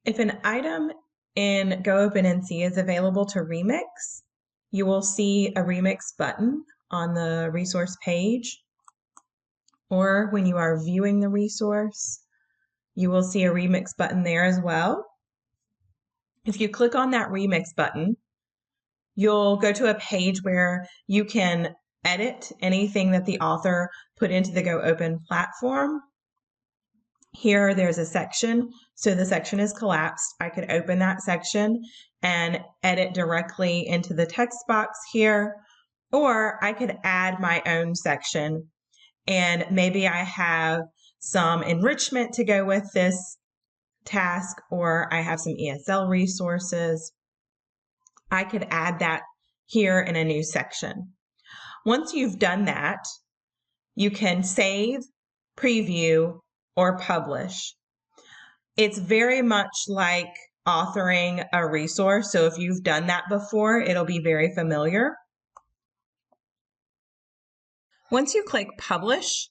If an item in GoOpenNC is available to remix, you will see a remix button on the resource page, or when you are viewing the resource, you will see a remix button there as well. If you click on that remix button, you'll go to a page where you can edit anything that the author put into the GoOpen platform. Here, there's a section. So the section is collapsed. I could open that section and edit directly into the text box here, or I could add my own section. And maybe I have some enrichment to go with this task, or I have some ESL resources. I could add that here in a new section. Once you've done that, you can save, preview, or publish. It's very much like authoring a resource. So if you've done that before, it'll be very familiar. Once you click publish,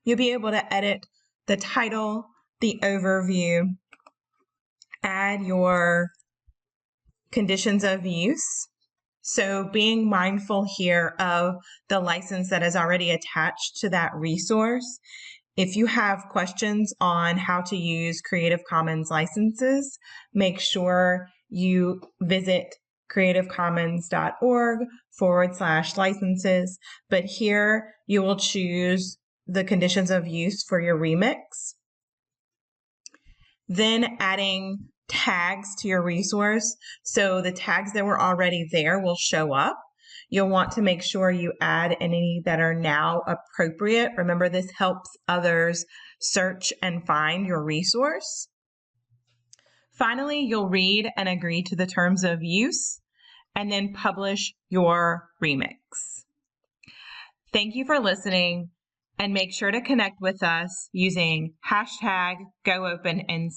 you'll be able to edit the title, the overview, add your conditions of use. So being mindful here of the license that is already attached to that resource. If you have questions on how to use Creative Commons licenses, make sure you visit creativecommons.org/licenses. But here you will choose the conditions of use for your remix. Then adding tags to your resource. So the tags that were already there will show up. You'll want to make sure you add any that are now appropriate. Remember, this helps others search and find your resource. Finally, you'll read and agree to the terms of use and then publish your remix. Thank you for listening, and make sure to connect with us using #GoOpenNC.